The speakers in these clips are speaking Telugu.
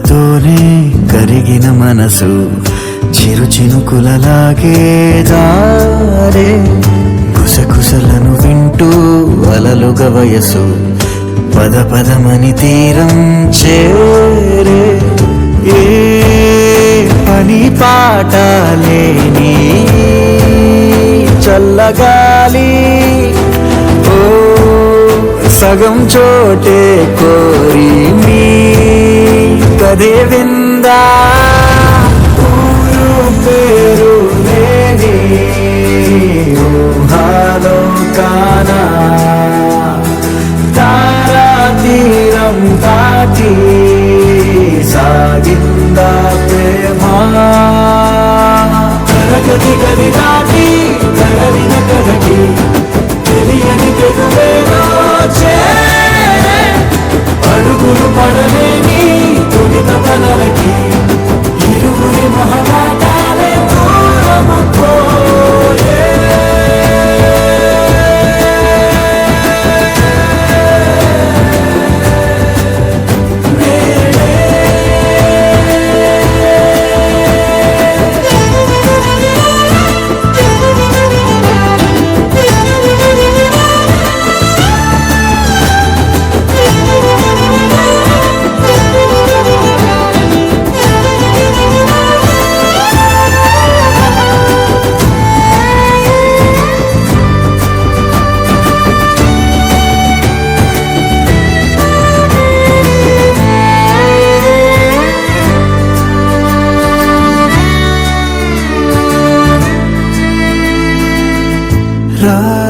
చూపుతోనే కరిగిన మనసు చిరు చినుకులలాగే జారే కుసకుసలను వింటూ అలలుగ వయసు పద పదమని తీరం చేరే ఏ పని పాట లేని చల్లగాలి ఓ సగం చోటే కోరి మీ కదే విందా ఊరు పేరు లేని ఊహాలో కానా తారా తీరం దాటి సాగిందా ప్రేమ తరగతి గది దాటి తరలిన కథకి తెలియని తెగువేలో చేరే అడుగులు పడలేని తుడిత తనలకి ఇరువురి మహమాటాలే దూరము పోయే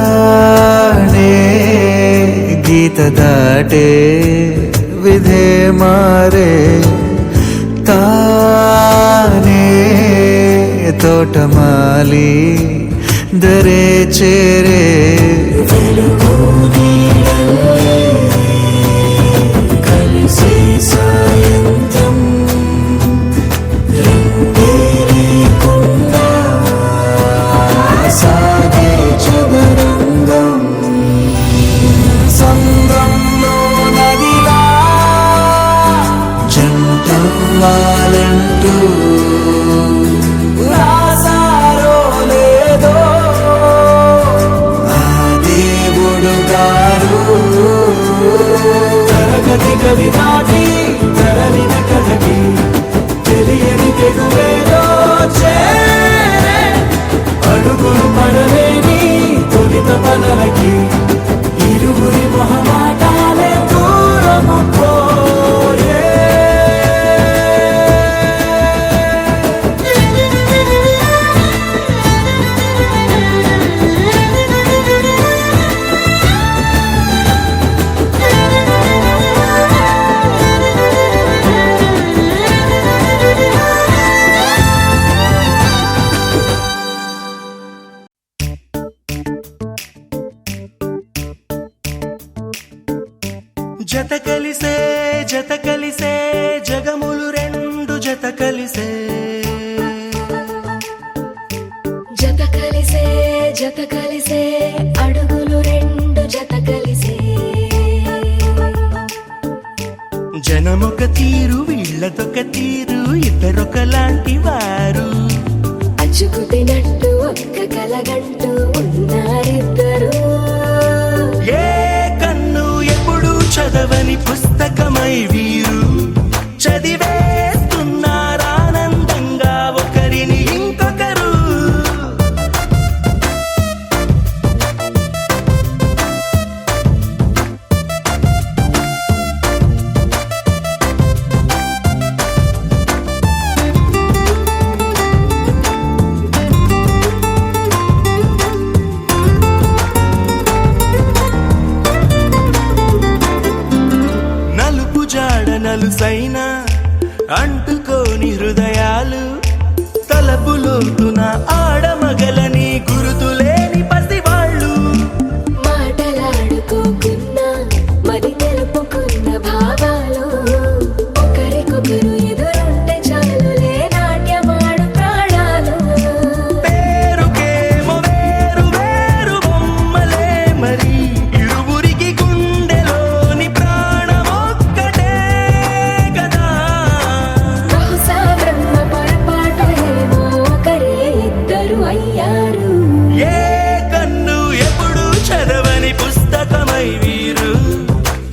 రాణే గీత దాటే విధే మారే తానే తోటమాలి దరే చేరే కలిసి సాయంత్రం సాగే చదరంగం సంద్రంలో నదిలా జంటవ్వాలంటూ రాసారో లేదో ఆ దేవుడు గారు తరగతి గది దాటి తరలిన కథకి తెలియని తెగువేదో చేరే అడుగులు పడలేని తొలిత పనలకి ఇరువురి మొహమాటాలే దూరము పోయే జత కలిసే జగములు రెండు జత కలిసే అడుగులు రెండు జత కలిసే జనమొక తీరు వీళ్ళదొక తీరు ఇద్దరొకలాంటి వారు అచ్చుకుతినట్టు ఒక్క కలగంటూ ఉన్నారిద్దరు ఏ కన్ను ఎప్పుడు చదవని పుస్తకమై వీరు చదివేస్తున్నారానందంగా ఒకరిని ఇంకొకరు నలుసైన అంటుకోని హృదయాలు తలపులోతున ఆడమగలని గురుతులేని పసివాళ్ళు మాటలాడుకోకున్నా మరి తెలుపుకున్న భావాలు ఒకరికొకరు ఎదురుంటే చాలులే నాట్యమాడు ప్రాణాలు పేరుకేమో వేరు వేరు బొమ్మలే మరి ఇరువురికి గుండెలోని ప్రాణమొక్కటే కదా వారయ్యారు. ఏ కన్ను ఎప్పుడు చదవని పుస్తకమై వీరు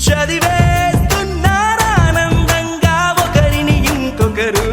చదివేస్తున్నారానందంగా ఒకరిని ఇంకొకరు.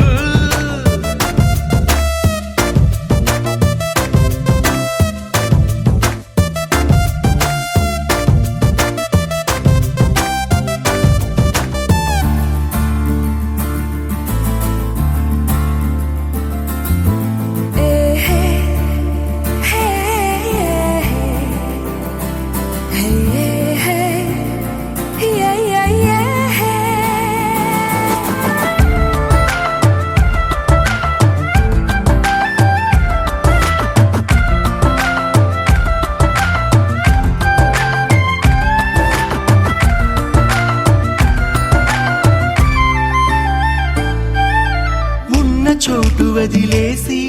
చోటు వదిలేసి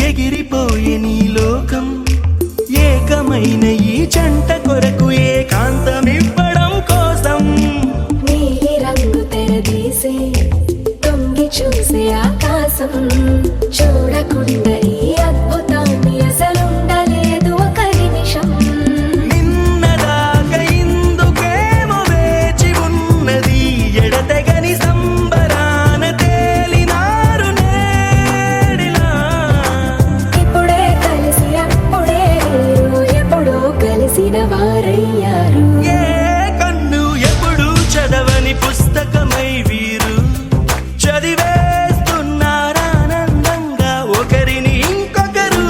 ఎగిరిపోయే నీ లోకం ఏకమైన ఈ జంట కొరకు ఏకాంతమివ్వడం కోసం నీలి రంగు తెరదీసే తొంగి చూసే ఆకాశం చూడకుండా ఈ అద్భుతాన్ని అసలుండలేదు ఒక నిమిషం. నిన్నదాకా ఇందుకేమో వేచి ఉన్నది ఎడతెగని సంబరాన తేలినారు నేడిలా. ఇప్పుడే కలిసి అప్పుడే వీరు ఎప్పుడో కలిసిన వారయ్యారు. ఏ కన్ను ఎప్పుడు చదవని పుస్తకమై వీరు చదివేస్తున్నారానందంగా ఒకరిని ఇంకొకరు.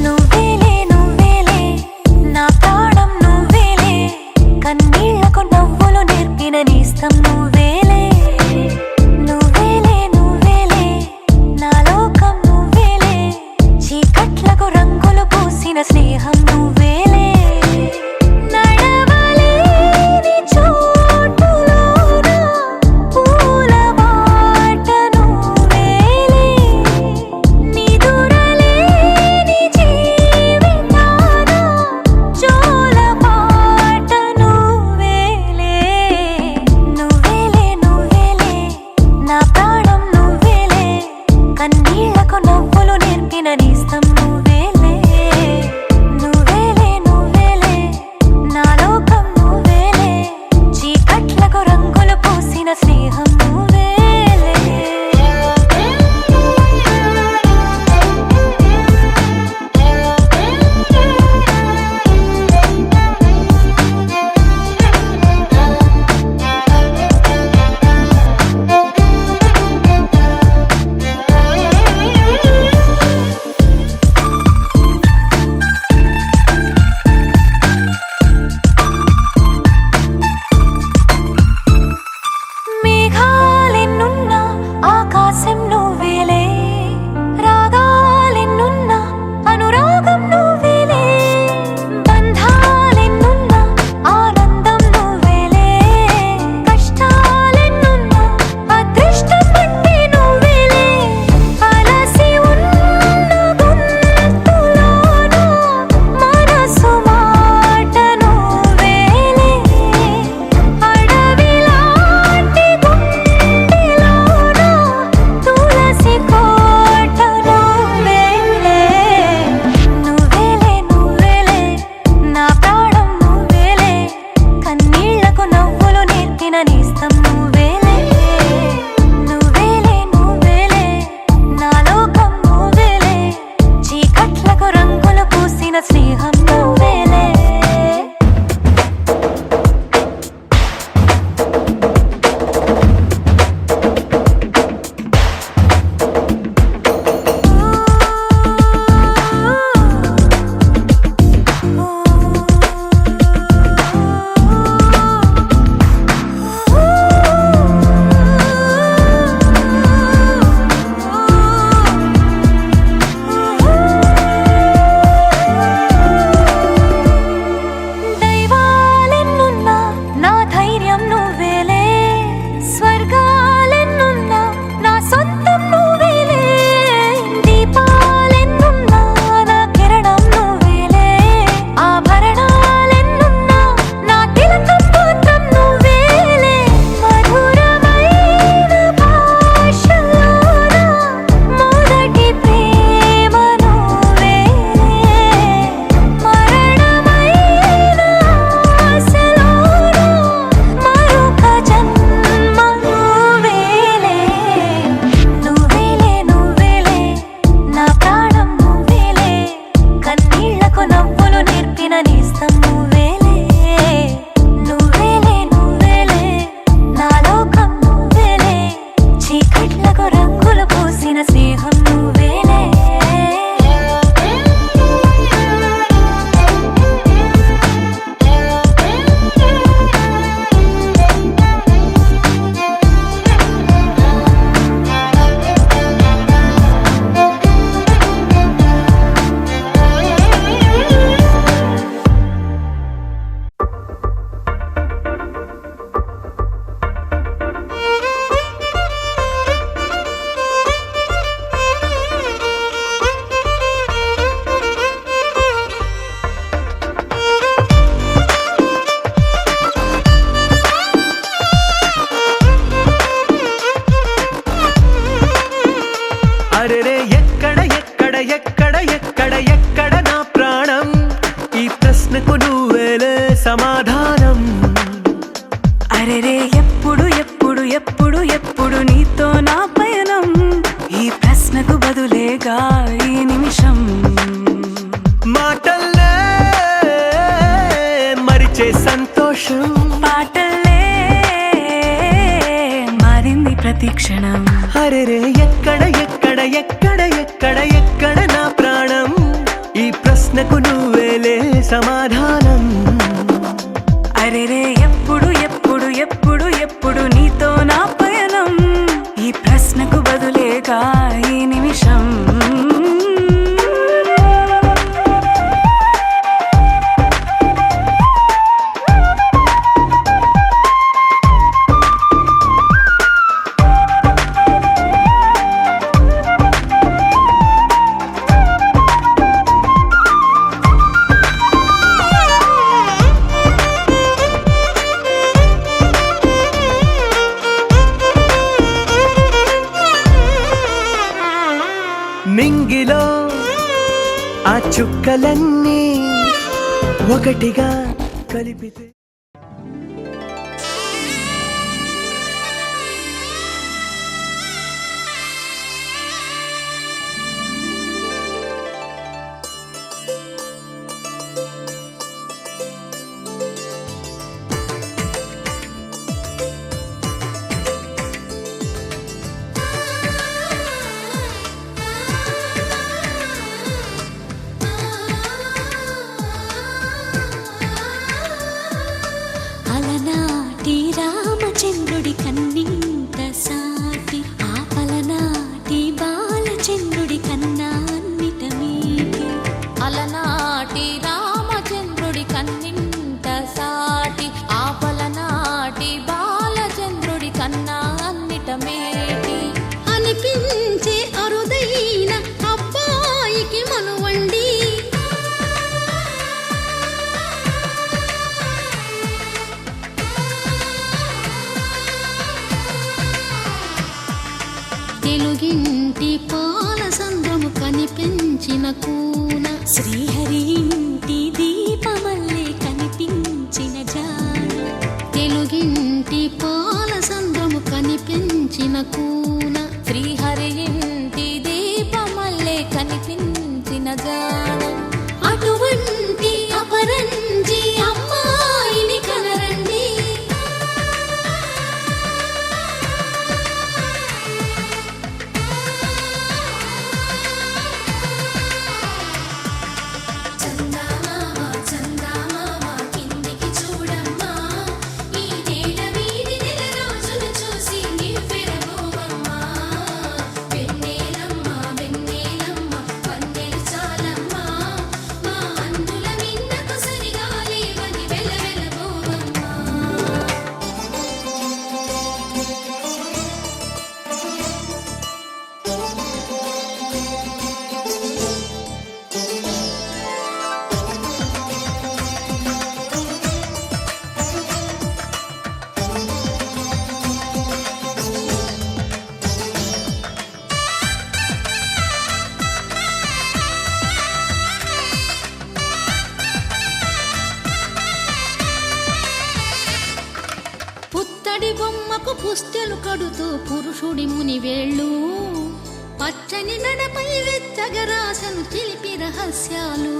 నువ్వేలే నువ్వేలే నా ప్రాణం నువ్వేలే కన్నీళ్లకు నవ్వులు నేర్పిన నేస్తం నువ్వేలే. నువ్వేలే నువ్వేలే నా లోకం నువ్వేలే చీకట్లకు రంగులు పూసిన స్నేహం నువ్వేలే. నడవలేని చోటులోన పూల బాట నువ్వేలే. నిదురలేని జీవితాన జోల పాట నువ్వేలే. నువ్వేలే నువ్వేలే నా ప్రాణం నువ్వేలే కన్నీళ్లకు నవ్వులు నేర్పిన నేస్తం నువ్వేలే. నువ్వేలే నువ్వేలే నా లోకం నువ్వేలే చీకట్లకు రంగులు పూసిన స్నేహం నువ్వేలే. మేఘాలెన్నున్నా ఆకాశం నువ్వేలే రాగాలెన్నున్నా అనురాగం నువ్వేలే. బంధాలెన్నున్నా ఆనందం నువ్వేలే కష్టాలెన్నున్నా అదృష్టం అంటే నువ్వేలే. అలసి ఉన్న గొంతులోన మనసు మాట నువ్వేలే. అడవిలాంటి గుండెలోన తులసి కోట నువ్వేలే. నువ్వేలే నువ్వేలే నా ప్రాణం నువ్వేలే కన్నీళ్లకు నవ్వులు నేర్పిన నేస్తం నువ్వేలే. నువ్వేలే నువ్వేలే నా లోకం నువ్వేలే చీకట్లకు రంగులు పూసిన స్నేహం నువ్వేలే. అరెరే ఎక్కడ ఎక్కడ ఎక్కడ ఎక్కడ ఎక్కడ నా ప్రాణం, ఈ ప్రశ్నకు నువ్వేలే సమాధానం. అరెరే ఎప్పుడు ఎప్పుడు ఎప్పుడు ఎప్పుడు నీతో నా పయనం, ఈ ప్రశ్నకు బదులేగా ఈ నిమిషం. మాటల్లే మరిచే సంతోషం, పాటల్లే మారింది ప్రతి క్షణం. అరెరే ఎక్కడ ఎక్కడ ఎక్కడ ఎక్కడ ఎక్కడ నా ప్రాణం, ఈ ప్రశ్నకు నువ్వేలే సమాధానం. అరెరే ఎప్పుడు ఎప్పుడు ఎప్పుడు ఎప్పుడు నీతో నా పయనం, ఈ ప్రశ్నకు బదులేగా ఈ నిమిషం. మింగిలో ఆ చుక్కలన్నీ ఒకటిగా కలిపితే అలనాటి రామచంద్రుడి కన్నింత సాటి, ఆపలనాటి బాలచంద్రుడి కన్నా అన్నిట మీటి. అలనాటి రామచంద్రుడి కన్నింత సాటి, ఆపలనాటి బాలచంద్రుడి కన్నా అన్నిట మేటి. అనిపించే అరుదైన అబ్బాయికి మనువండి, తెలుగింటి పాల సంద్రము కనిపించిన కూన, శ్రీహరి ఇంటి దీపమల్లే కనిపించిన జాన. తెలుగింటి పాల సంద్రము కనిపించిన కూన, శ్రీహరి ఇంటి దీపమల్లే కనిపించిన జాన. అటువంటి అపరంజి అమ్మాయిని కనరండి. చందమామ చందమామ కిందికి చూడమ్మా, ఈ నేల వీధి నెల రోజులు చూసి నివ్వెరబోవమ్మా. వెన్నెలమ్మ వెన్నెలమ్మ వన్నెలు చాలమ్మా, మా అందుల మిన్నకు సరిగా లేవని వెలవెలబోవమ్మా. పుత్తడి బొమ్మకు పుస్తెలు కడుతూ పురుషుడి ముని వేళ్ళు, పచ్చని నడపై వెచ్చగరాసను చిలిపి రహస్యాలు.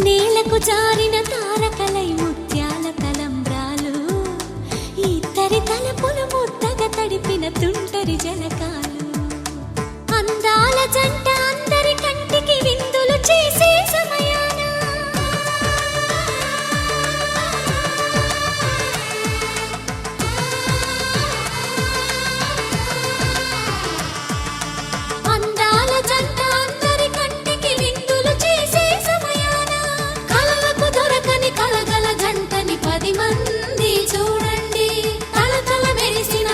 నేలకు జారిన తారకలై ముత్యాల తలంబ్రాలు, ఇద్దరి తలపులు ముద్దగా తడిపిన తుంటరి జలకాలు. అందాల జంట అందరి కంటికి విందులు చేసే సమయాన, అందాల జంట అందరి కంటికి విందులు చేసే సమయాన, కలలకు దొరకని కలగల జంటని 10 మంది చూడండి. తల తల మెరిసిన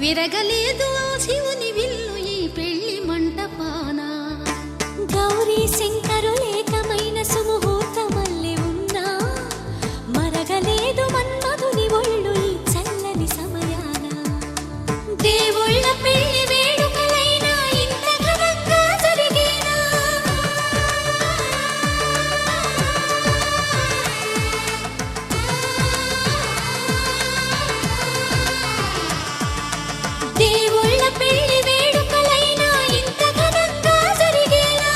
విరగలేదు ఆ శివుని విల్లు ఈ పెళ్లి మంటపాన. గౌరీ శంకరు ఏకమైన సుముహూర్తమల్లె ఉన్నా మరగలేదు మన్మధుని ఒళ్ళు ఈ చల్లని సమయాన. దేవుళ్ళ పెళ్లి వేడుకలైనా ఇంత ఘనంగా జరిగేనా? దేవుళ్ళ పెళ్లి వేడుకలైనా ఇంత ఘనంగా జరిగేనా?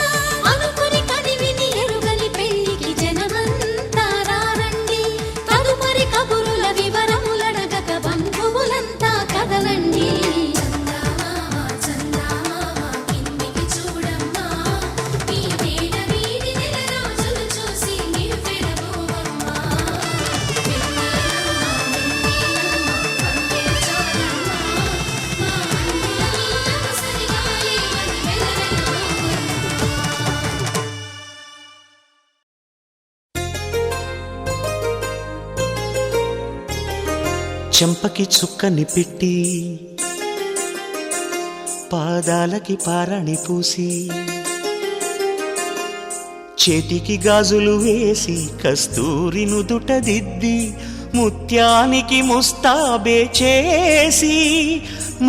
అనుకుని కదివిని ఎరుగని పెళ్లికి జనమంతా రారండి. తదుపరి కబురుల వివరములడగక బంధువులంతా కదలండి. చందమామ చందమామ కిందికి చూడమ్మా, ఈ నేల వీధి నెల రోజులు చూసి నివ్వెరబోవమ్మా. వెన్నెలమ్మ వెన్నెలమ్మ వందే చాలమ్మా, మా అన్నల నీడకు సరిగాలి అని వెలవెలబోవమ్మా. చెంపకి చుక్కని పెట్టి పాదాలకి పారాణి పూసి చేతికి గాజులు వేసి కస్తూరి నుదుట దిద్ది ముత్యానికి ముస్తాబే చేసి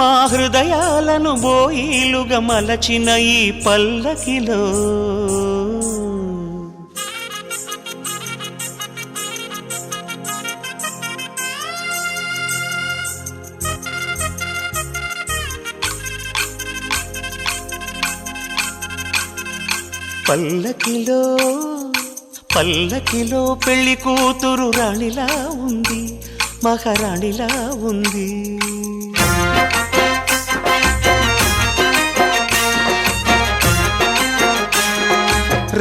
మా హృదయాలను బోయిలుగా మలచిన ఈ పల్లకిలో పల్లకిలో పల్లకిలో పెళ్లి కూతురు రాణిలా ఉంది, మహారాణిలా ఉంది.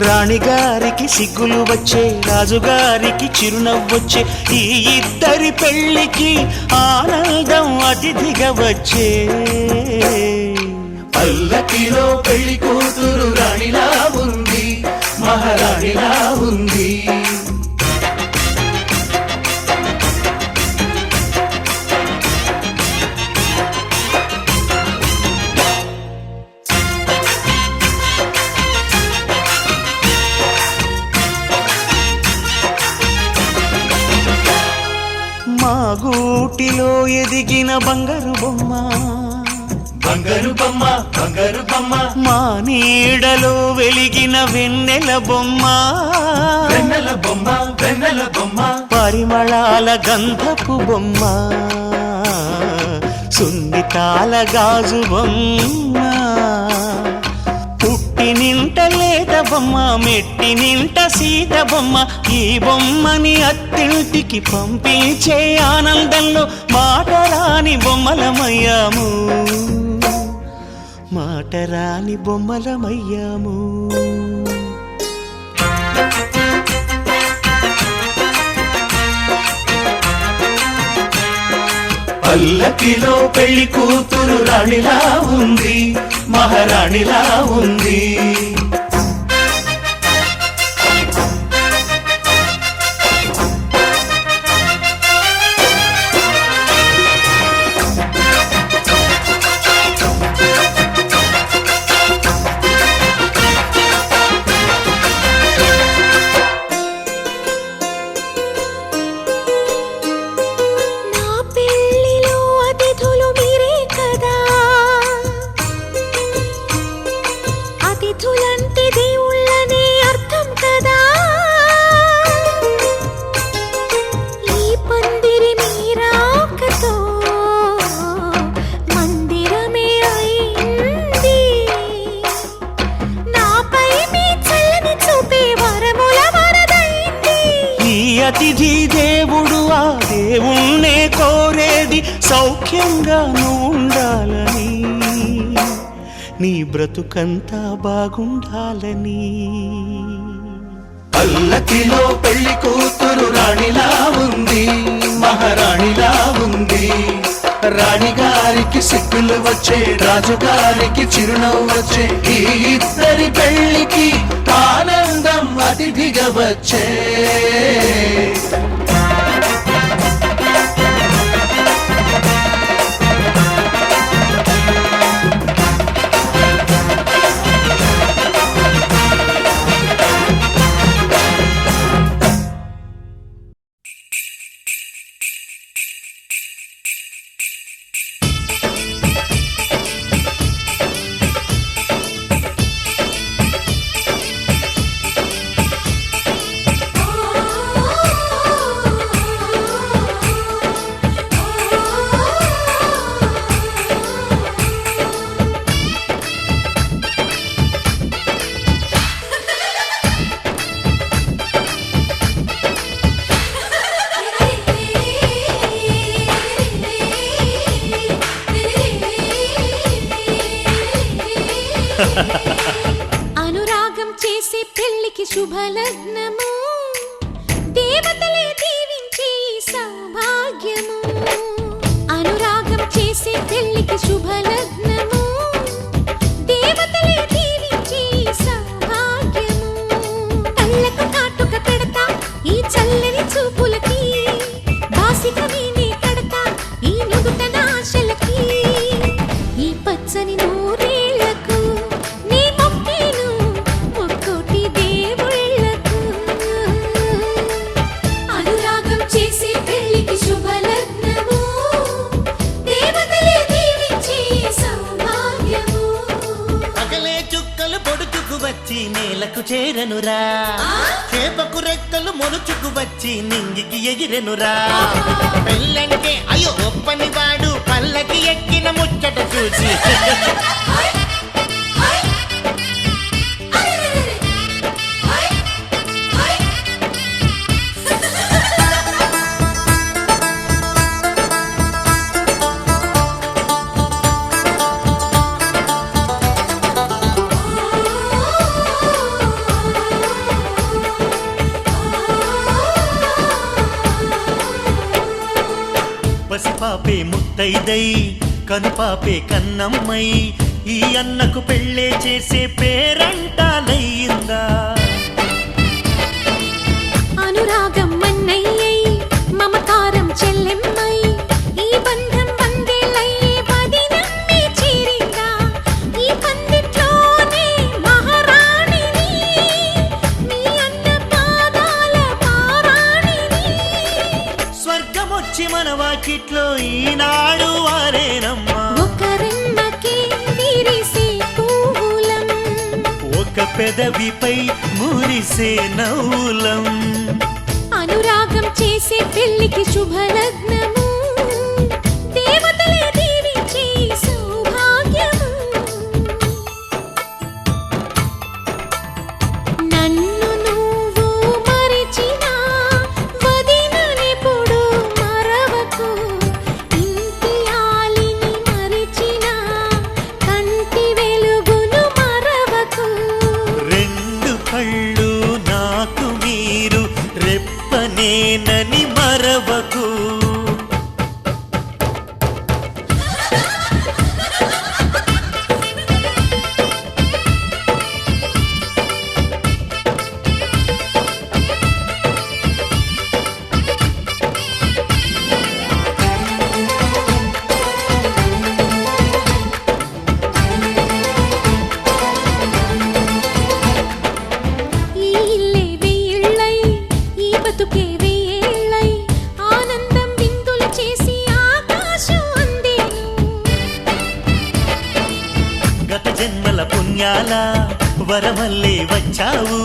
రాణిగారికి సిగ్గులు వచ్చే, రాజుగారికి చిరునవ్వొచ్చే, ఈ ఇద్దరి పెళ్లికి ఆనందం అతిథిగా వచ్చే. పల్లకిలో పెళ్లి కూతురు రాణిలా ఉంది, మహారాణిలా ఉంది. మా గూటిలో ఎదిగిన బంగారు బొమ్మ, బంగారు బొమ్మ బంగారు బొమ్మ, మా నీడలో వెలిగిన వెన్నెల బొమ్మ, వెన్నెల బొమ్మ వెన్నెల బొమ్మ, పరిమళాల గంధపు బొమ్మ, సున్నితాల గాజు బొమ్మ, పుట్టి నింట లేత బొమ్మ, మెట్టి నింట సీత బొమ్మ. ఈ బొమ్మని అత్తింటికి పంపించే ఆనందంలో మాటరాని బొమ్మలమయ్యాము, మాటరాని బొమ్మలమయ్యాము. పల్లకిలో పెళ్లి కూతురు రాణిలా ఉంది, మహారాణిలా ఉంది. నా పెళ్లిలో అతిథులు మీరే కదా, అతిథులంటే దేవుళ్ళనే అర్థం కదా. ఈ పందిరి మీరాకతో మందిరమే అయింది. నాపై మీ చల్లని చూపే వరముల వరదైంది. ఈ అతిథి దేవుడు ఆ దేవుణ్ణే కోరేది సౌఖ్యంగా నువ్వు ఉండాలని, నీ బ్రతుకంతా బాగుండాలని. పల్లకిలో పెళ్లి కూతురు రాణిలా ఉంది, మహారాణిలా ఉంది. రాణిగారికి సిగ్గులు వచ్చే, రాజుగారికి చిరునవ్వు వచ్చే, ఈ ఇద్దరి పెళ్లికి ఆనందం అతిథిగా వచ్చే. అనురాగం చేసే పెళ్లికి శుభలగ్నము దేవతలే దీవించే సౌభాగ్యము అనురాగం చేసే పెళ్లికి శుభలగ్నము దేవతలే దీవించే సౌభాగ్యము కళ్ళకు కాటుక పెడతా ఈ చల్లని చూపులకి బాసిక వీణే కడతా ఈ నుదుట నాశలకి ఈ పచ్చని నూరేళ్లకు నీ మొక్కేను ఒక్కోటి దేవుళ్ళకు అనురాగం చేసే పెళ్లికి శుభలగ్నము దేవతలే దీవించే సౌభాగ్యము పగలే చుక్కలు పొడుచుకు వచ్చి నేలకు చేరనురా చేపకు రెక్కలు మొలుచుకు వచ్చి నింగికి ఎగిరెనురా పెళ్ళంటే అయ్యో ఒప్పని వాడు పల్లకి ఎక్కిన ముచ్చట చూసి పసిపాపే ముత్తైదై కనుపాపే కన్నమ్మై ఈ అన్నకు పెళ్ళే చేసే పేరంటాలయ్యిందా అనురాగం మన్నయ్యై మమకారం చెల్లెమ్మై ఈ బంధం వందేళ్ళయ్యే పదినమ్మి చేరిందా ఈ పందిట్లోనే మహారాణిని నీ అన్న పాదాల పారాణిని స్వర్గమొచ్చి మన వాకిట్లో ఈనాడు వారేనమ్మా ఒకరెమ్మకే విరిసే పువ్వులం ఒక పెదవిపై మురిసే నవ్వులం అనురాగం చేసే పెళ్లికి శుభలగ్నము దేవతలే దీవించే సౌభాగ్యము నన్ను నువ్వు మరిచినా వదిననెప్పుడు మరవకు ఇంటి ఆలిని మరిచినా కంటి వెలుగును మరవకు రెండు కళ్ళు నాకు మీరు రెప్పనేనని మరవకు ఈ ఇల్లే వెయ్యిళ్ళై ఈ బతుకే వెయ్యేళ్ళై ఆనందం విందులు చేసి ఆకాశం అందేను గత జన్మల పుణ్యాల వరమల్లే వచ్చావు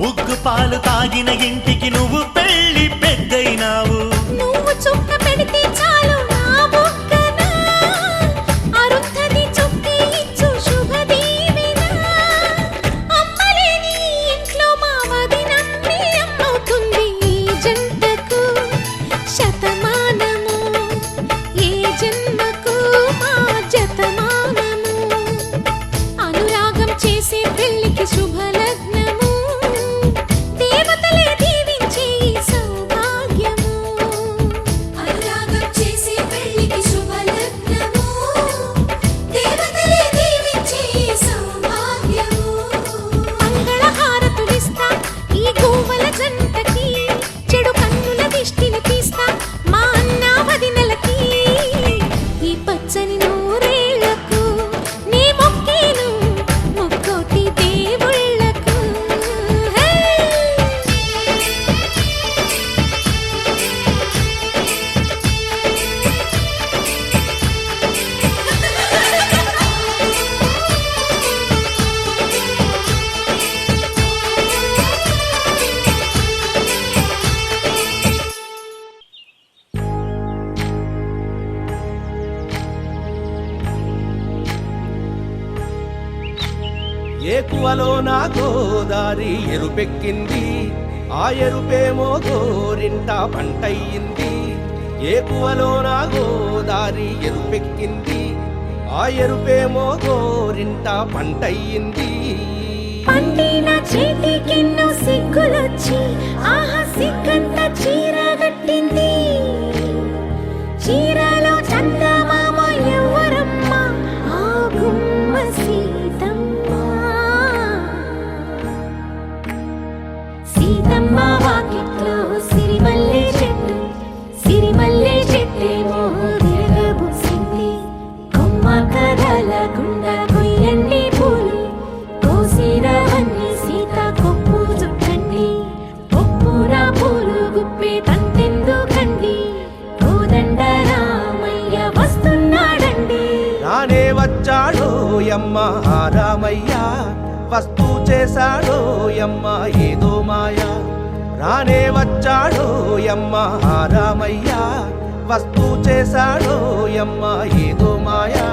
ఉగ్గు పాలు తాగిన ఇంటికి నువ్వు పెళ్లి పెద్దయినావు నువ్వు చుక్క పెడితే చాలు నా బొక్కన అరుంధతి చుక్కే ఇచ్చు శుభదీవెన అమ్మలేని ఇంట్లో మా వదినమ్మి అమ్మవుతుంది ఈ జంటకు శతమానము ఏ జన్మకు మా జతమానము అనురాగం చేసే పెళ్లికి శుభలగ్నము దేవతలే దీవించే సౌభాగ్యము అనురాగం చేసే పెళ్లికి శుభలగ్నము దేవతలే దీవించే సౌభాగ్యము మంగళహారతులిస్తా ఈ గోవల జంటకి చెడు కన్నుల దిష్టిని తీస్తా మా అన్న వదినలకి ఈ పచ్చని నూరేళ్లకు నీ మొక్కేను ముక్కోటి దేవుళ్ళకు హే ఏకువలో నా గోదారి ఎరుపెక్కింది ఆ ఎరుపేమో గోరింట పంటయ్యింది ఏకువలో నా గోదారి ఎరుపెక్కింది ఆ ఎరుపేమో గోరింట పంటయ్యింది. పండిన చేతికెన్నో సిగ్గులొచ్చి ఆహా సిగ్గంత చీర కట్టింది. చీరలో చందమామ ఎవరమ్మ ఆ గుమ్మ సీతమ్మ. సీతమ్మ వాకిట్లో సిరిమల్లె చెట్టు, సిరిమల్లె చెట్టేమో విరగబూసింది. కొమ్మ కదలకుండా కొయ్యండి పూలు, కోసిరవన్నీ సీత కొప్పు చుట్టండి. ఒప్పున పూలు గుప్పే తంతెందుకండి, కోదండ రామయ్య వస్తున్నాడండి. రానే వచ్చాడో యమ్మ ఆ రామయ్య, వస్తూ చేశాడో యమ్మ ఏదో మాయా. రానే వచ్చాడో యమ్మ ఆ రామయ్య, వస్తూ చేశాడో యమ్మ ఏదో మాయా.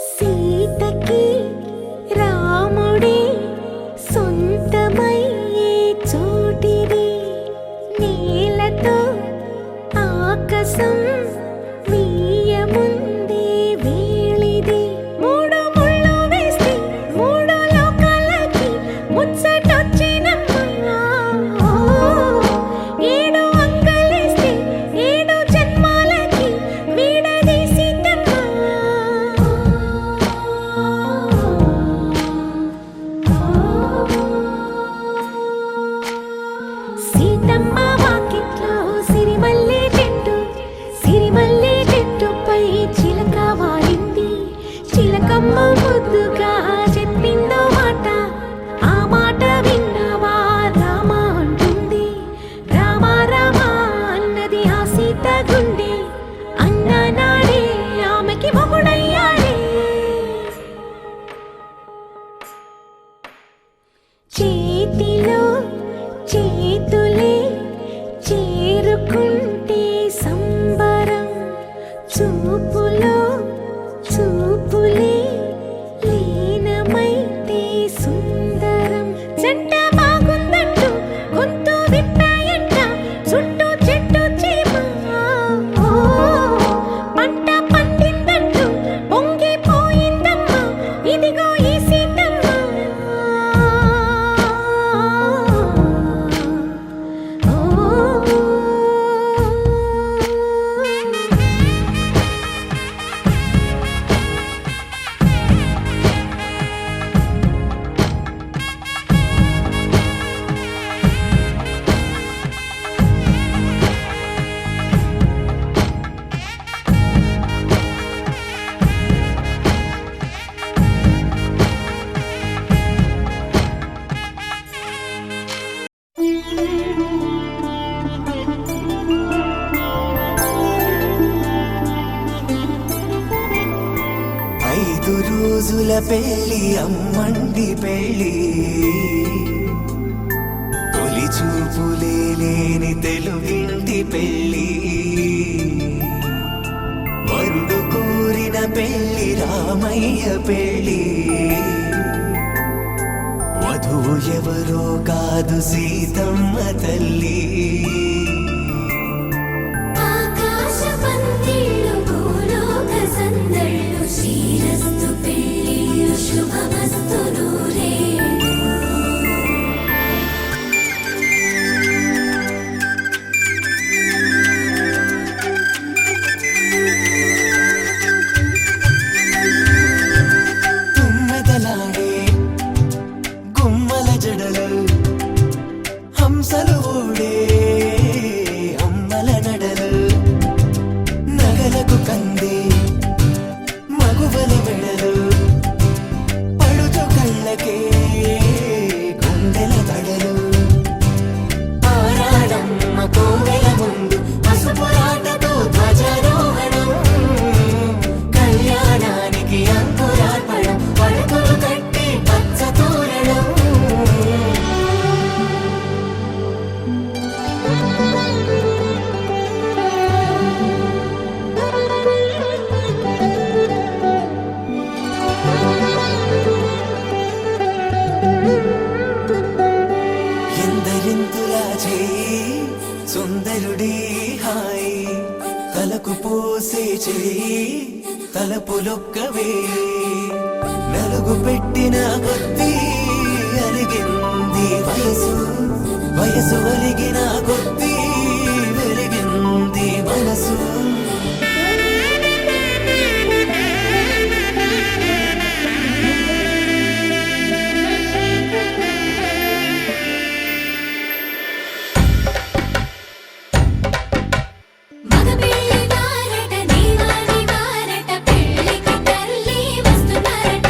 సీతకి రాముడే సొంతమయ్యే చోటిది. నేలతో ఆకాశం వీయముందే వేళిది. మూడు ముళ్ళు వేస్తే మూడు లోకాలకి ముచ్చటొచ్చినమ్మా. ఏడు అంగలేస్తే ఏడు జన్మాలకి వీడదీసిందమ్మా. సీతమ్మ వాకిట్లో సిరిమల్లె చెట్టు, సిరిమల్లె చెట్టుపై చిలక వాలింది. చిలకమ్మ ముద్దుగా చెప్పిందో మాట, ఆ మాట విన్నవా రామ అంటుంది. రామ రామ అన్నది ఆ సీత గుండె, అన్ననాడే ఆమెకి మొగుడయ్యాడే. చేతిలో చేతులే చేరుకుంటే సంబరం, చూపులో చూపులే లీనమైతే సుందరం. జంట బాగుందంటూ గొంతు విప్పాయంట చుట్టూ చెట్టు చీమ. పంట పండిందంటూ పొంగిపోయిందమ్మా ఇదిగో ఈ సీతమ్మ. ఐదు రోజుల పెళ్లి అమ్మండి పెళ్లి, తొలి చూపులే లేని తెలుగింటి పెళ్లి. వరుడు కోరిన పెళ్లి రామయ్య పెళ్లి, వధువు ఎవరో కాదు సీతమ్మ తల్లి. ఆకాశ పందిళ్ళు భూలోక సందళ్ళు, శ్రీరస్తు పెళ్ళిళ్ళు శుభమస్తు నూరేళ్ళు. తుమ్మెదలాడే గుమ్మల జడలు, హంసలు ఊడే అమ్మల నడలు, నగలకు కంది మగువల మెడలు, పడుచు కళ్ళ చెయ్యి తలపులొక్కవే నలుగు పెట్టిన కొద్దీ అలిగింది వయసు వయసు అలిగిన కొద్దీ వెలిగింది మనసు మగపిల్లి వారట నీవాని వారట పెళ్ళికి తల్లి వస్తున్నారట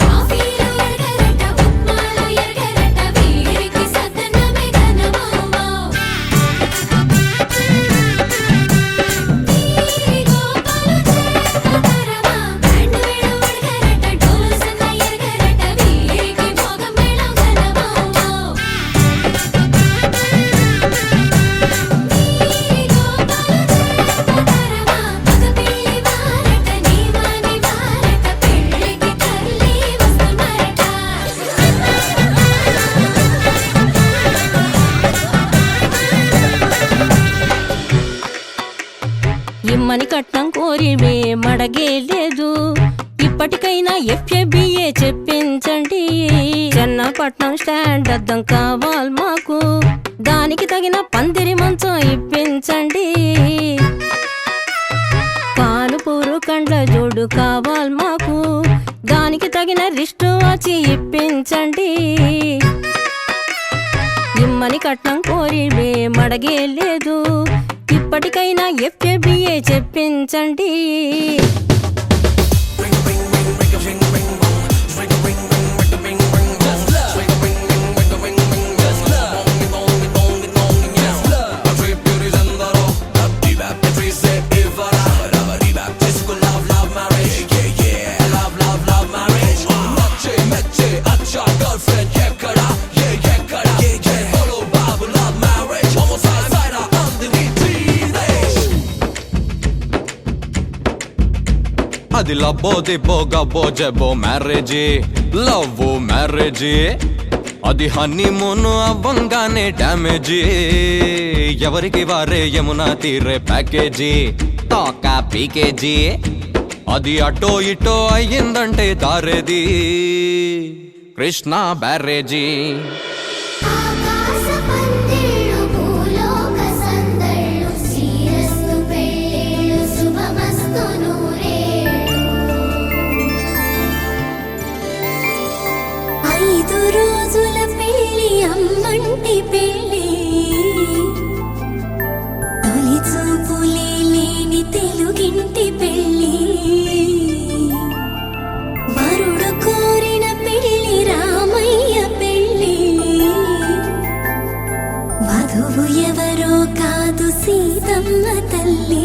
కాఫీలు ఎరగరట ఉప్మాలు ఎరగరట వీరికి సద్దనమే ఘనమౌమౌ ఈ గోపాలు చేస్తారమా బ్యాండ్ వేళ ఉడగరట డోలు సన్న ఎరగరట వీరికి మోగమేళం ఘనమౌమౌ మగపిల్లి వారట నీవాని వారట పెళ్ళికి తల్లి వస్తున్నారట ఇమ్మని కట్నం కోరివే మడగే లేదు ఇప్పటికైనా ఎఫ్ఏబిఏ చెప్పించండి చెన్నపట్నం స్టాండ్ అద్దం కావాలి మాకు దానికి తగిన పందిరి మంచం ఇప్పించండి కానుపూరు కండ్ల జోడు కావాలి మాకు దానికి తగిన రిస్టు వాచి ఇప్పించండి ఇమ్మని కట్నం కోరివే మడగే లేదు ఇప్పటికైనా ఎఫ్ఏబిఏ చెప్పించండి అది లబ్బో దిబ్బో గబ్బో జబ్బో మ్యారేజీ లవ్ మ్యారేజీ అది హనీమూన్ అవ్వంగానే డ్యామేజీ ఎవరికి వారే యమునా తీరే ప్యాకేజీ తోకా పీకేజీ అది అటో ఇటో అయ్యిందంటే దారేది కృష్ణ బ్యారేజీ ఆకాశ పందిళ్ళు భూలోక సందళ్ళు శ్రీరస్తు పెళ్ళిళ్ళు శుభమస్తు నూరేళ్ళు 5 రోజుల పెళ్ళి అమ్మంటి పెళ్ళి తొలి చూపులే లేని తెలుగింటి పెళ్ళి వరుడు కోరిన పెళ్ళి రామయ్య పెళ్ళి వధువు ఎవరో కాదు సీతమ్మ తల్లి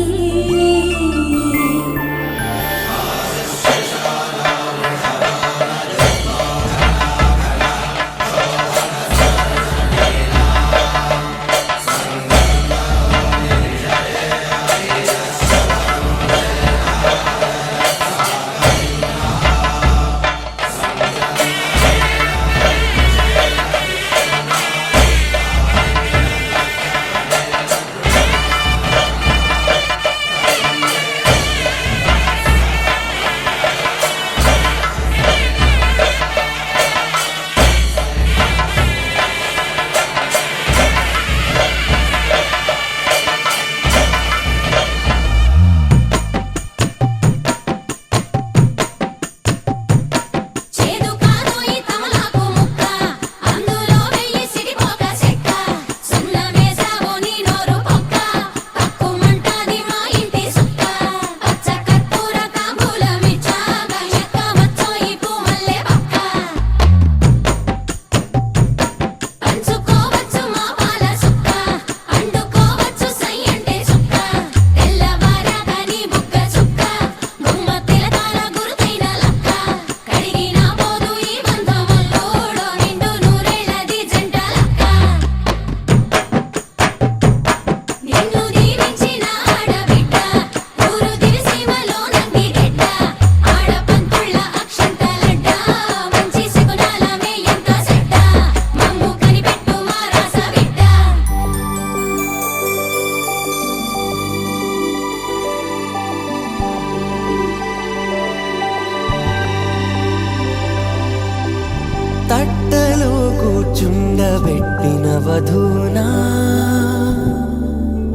తట్టలో కూర్చుండబెట్టిన వధూనా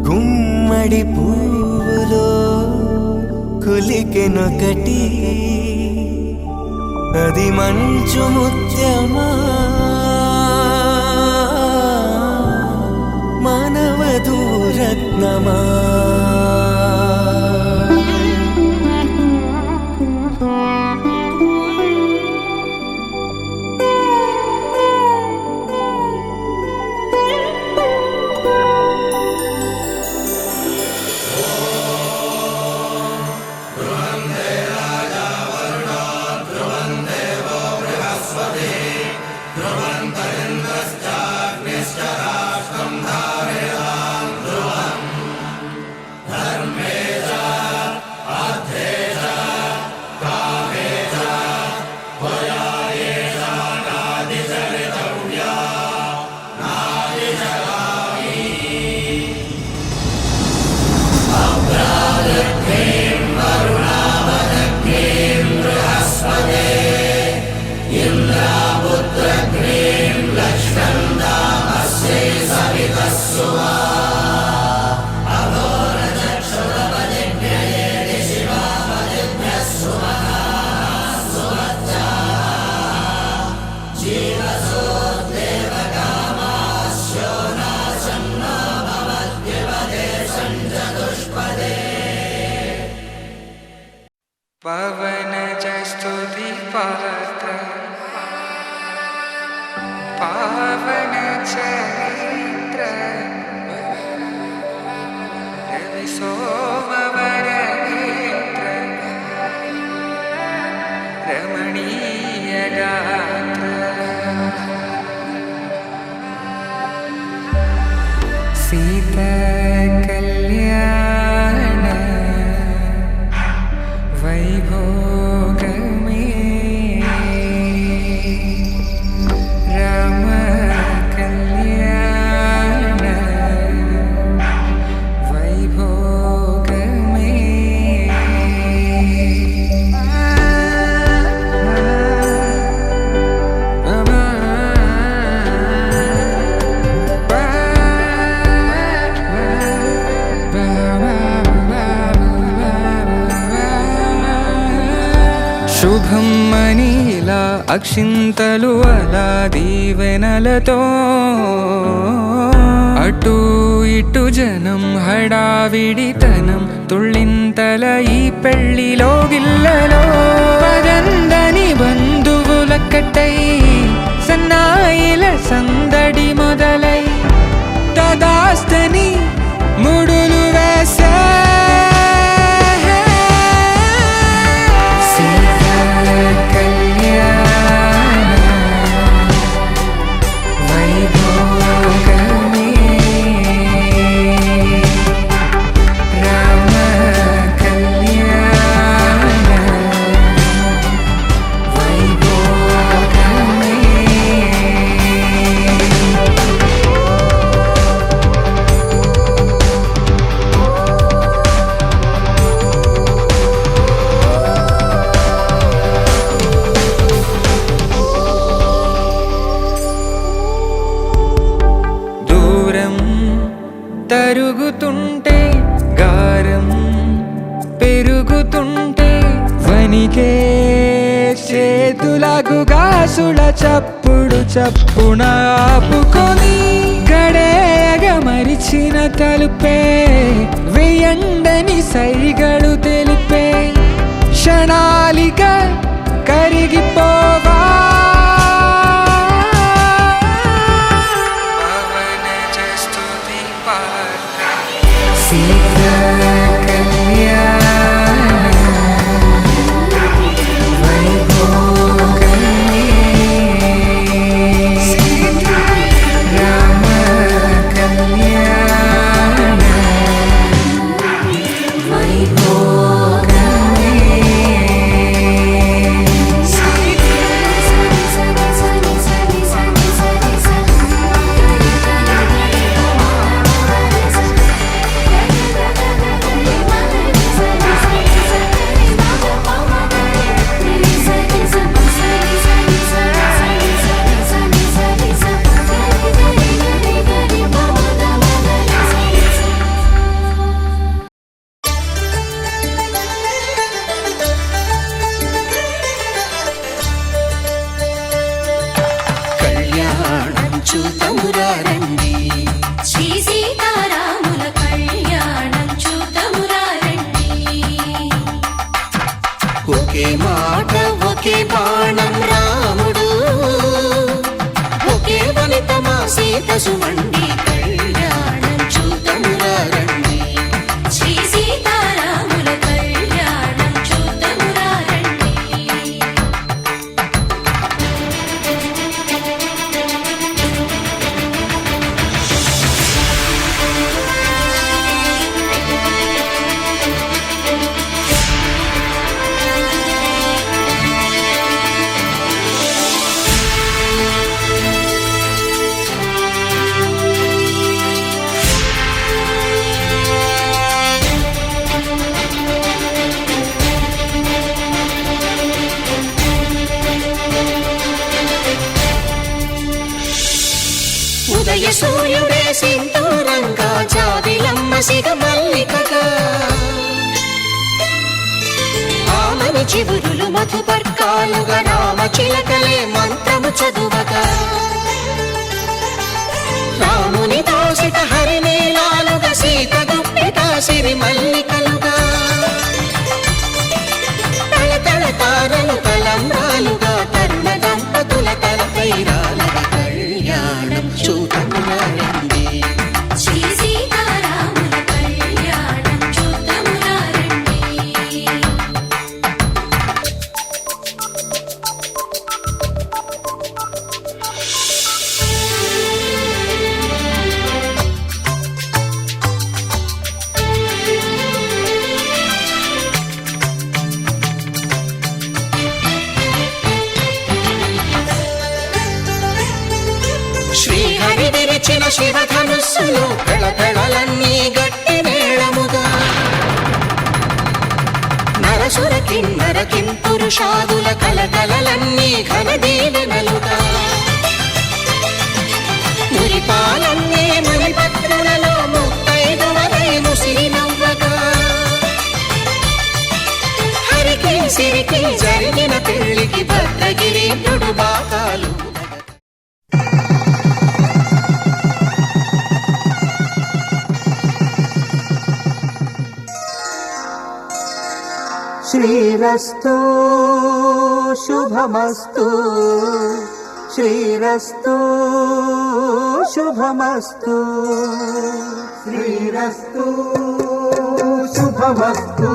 గుమ్మడి పువ్వులో కులికెనొకటి అది మంచు ముత్యమా మానవధూరత్నమా పవనజ స్తుతి పాత్ర పావన చరిత్ర రవి సోమవర నేత్ర రమణీయ గాత్ర సీతా కళ్యాణ వైభోగమే రామ కళ్యాణ వైభోగమే శుభం మనీలా అక్షింతలు అలా దీవెనలతో అటు ఇటు జనం హడావిడితనం తుళ్ళింతల ఈ పెళ్లిలో గిల్లలో పదందని బంధువులక్కటై సన్నాయిల సందడి మొదలై తదాస్తని ముడులు వేసే తరుగుతుంటే గారం పెరుగుతుంటే వనికే చేతులకు గాసుల చప్పుడు చప్పున ఆపుకొని గడేగ మరిచిన తలుపే వెయ్యండని సైగడు తెలిపే క్షణాలిక కరిగిపోవా సీతా కళ్యాణ వైభోగమే రామ కళ్యాణ వైభోగమే చూతమురా రండి. శ్రీ సీతారాముల కళ్యాణం చూతమురా రండి. ఒకే మాట ఒకే బాణం రాముడు, ఒకే వనిత మా సీత సుమండి కళ్యాణం చూతమురా రండి. శ్రీ సీతారాముల కళ్యాణం చూతమురా రండి. ఉదయ సూర్యుడే సింధూరంగా, జాబిలమ్మ సిగ మల్లికగా, ఆమని చివురులు మధుపర్కాలుగా, రామ చిలకలే మంత్రము చదువగా, రాముని దోసిట హరినీలాలుగా, సీత గుప్పిట సిరి మల్లికలుగా, తళతళ తారలు తలంబ్రాలుగా, తరుణ దంపతుల తలపైరాలుగా కళ్యాణం చూతమురా రండి. శ్రీ సీతారాముల కళ్యాణం చూతమురా రండి. శ్రీహరి విరిచిన శివధనుస్సులు పెళపెళలన్నీ గట్టి మేళముగా, నరసుర కిన్నర కింపురుషాదుల కలకలలన్నీ ఘన దీవెనలుగా, మురిపాలన్నీ మణిపత్రులలో ముత్తైదువలై ముసిరి నవ్వగా, హరికి సిరికి జరిగిన పెళ్లికి భద్రగిరీంద్రుడు బాకాలు. శ్రీరస్తు శుభమస్తు, శ్రీరస్తు శుభమస్తు, శ్రీరస్తు శుభమస్తు,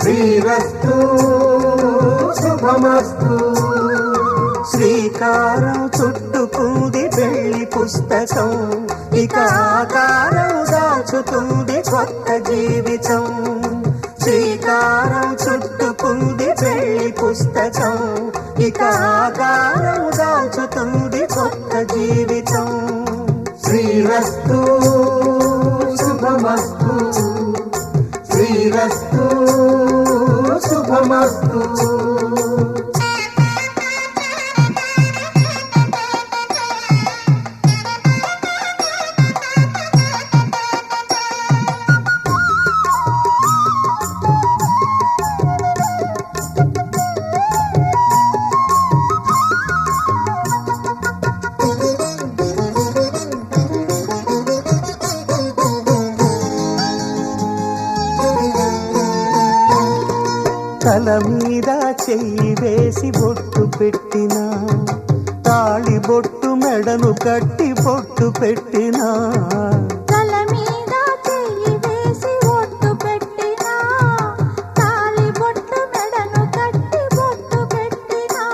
శ్రీరస్తు శుభమస్తు. శ్రీకారం చుట్టుకుంది పెళ్లి పుస్తకం, ఇక ఆకారం దాచుతుంది కొత్త జీవితం. శ్రీకారం చుట్టుకుంది పెళ్లి పుస్తకం, ఇక ఆకారం దాచుతుంది కొత్త జీవితం. శ్రీరస్తు శుభమస్తు, శ్రీరస్తు శుభమస్తు. తల మీద చెయ్యి వేసి బొట్టు పెట్టినా, తాళి బొట్టు మెడను కట్టి బొట్టు పెట్టినా, తల మీద చెయ్యి వేసి బొట్టు పెట్టినా, తాళి బొట్టు మెడను కట్టి బొట్టు పెట్టినా,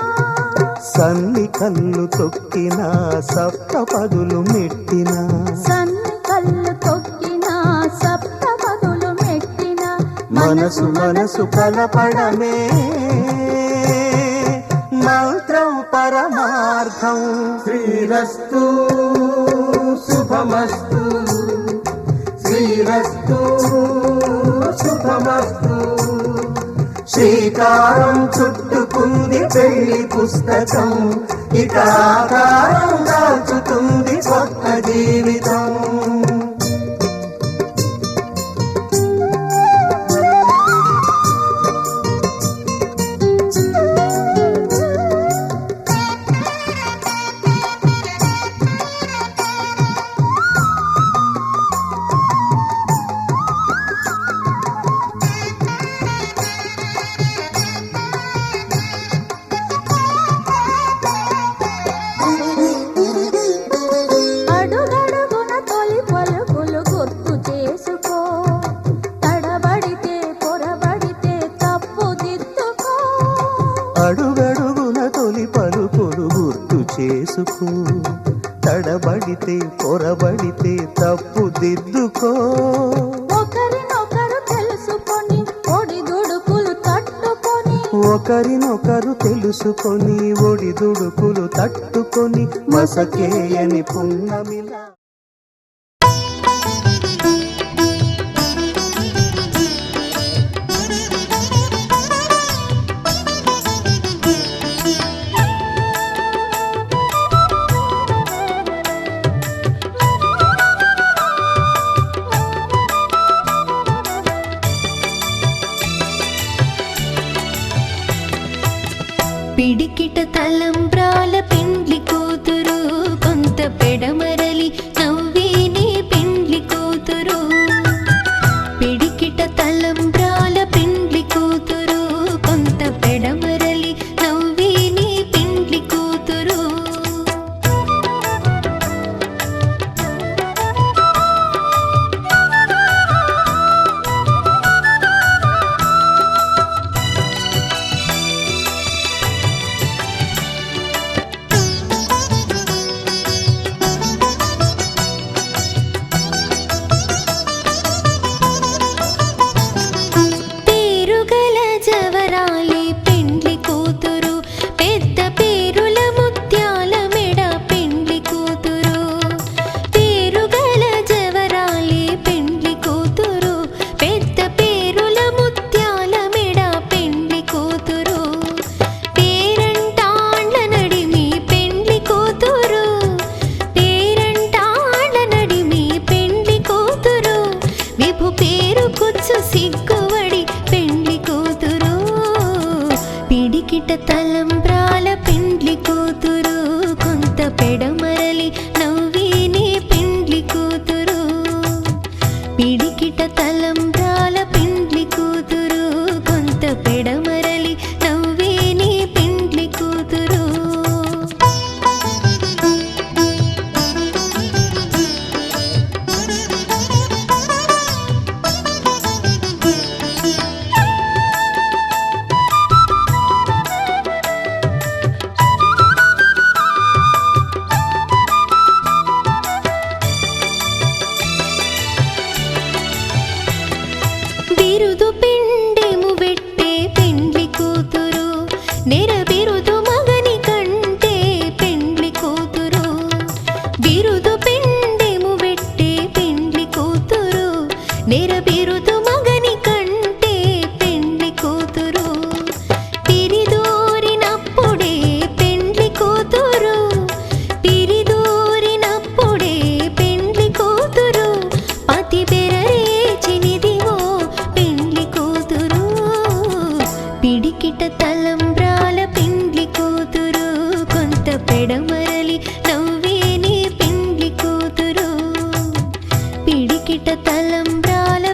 సన్ని కళ్ళు తొక్కినా సప్త పదులు మెట్టినా, సన్ని కళ్ళు తొక్కినా సప్త పదులు మెట్టినా, మనసు మనసు కలపడమే మంత్రం పరమార్థం. శ్రీరస్తు శుభమస్తు, శ్రీరస్తు శుభమస్తు. శ్రీకారం చుట్టుకుంది పెళ్లి పుస్తకం, ఇక ఆకారం దాచుతుంది కొత్త జీవితం. పలుకులు గుర్తు చేసుకో, తడబడితే పొరబడితే తప్పు దిద్దుకో. ఒకరినొకరు తెలుసుకొని ఒడిదుడుకులు తట్టుకొని, ఒకరినొకరు తెలుసుకొని ఒడిదుడుకులు తట్టుకొని మసకేయని పున్నమిలా. పిడికిట తలంబ్రాల పెండ్లి కూతురు, కొంత పెడమరలి నవ్వేనే పెండ్లి కూతురు. పిడికిట తలంబ్రాల పెండ్లి కూతురు, కొంత పెడమరలి నవ్వేనే పెండ్లి కూతురు. పేరుగల జవరాలి పెండ్లి కూతురు, పెద్ద పేరుల ముత్యాల మెడ పెండ్లి కూతురు. పేరుగల జవరాలి పెండ్లి కూతురు, పెద్ద పేరుల ముత్యాల మెడ పెండ్లి కూతురు. పేరంటాండ్ల నడిమి పెండ్లి కూతురు, పేరంటాండ్ల నడిమి పెండ్లి కూతురు. విభు పేరు కుచ్చు సిగ్గువడి పెండ్లి కూతురు. పిడికిట తలంబ్రాల పెండ్లి కూతురు, కొంత పెడమరలి నవ్వేనే పెండ్లి కూతురు. పిడికిట తలంబ్రాల పెండ్లి కూతురు, కొంత పెడమరలి నవ్వేనే పెండ్లి కూతురు. బిరుదు పిండెము వెట్టే పెండ్లి కూతురు, నెర బిరుదు మగని కంటే పెండ్లి కూతురు. బిరుదు పిండెము వెట్టే పెండ్లి కూతురు, నెర బిరుదు మగని కంటే పెండ్లి కూతురు. పిరిదూరినప్పుడే పెండ్లి కూతురు, పిరిదూరినప్పుడే పెండ్లి కూతురు. పతి బెరరేచినిదివో పెండ్లి కూతురు. పిడికిట తలంబ్రాల పెండ్లి కూతురు, కొంత పెడమరలి నవ్వేనే పెండ్లి కూతురు. పిడికిట తలంబ్రాల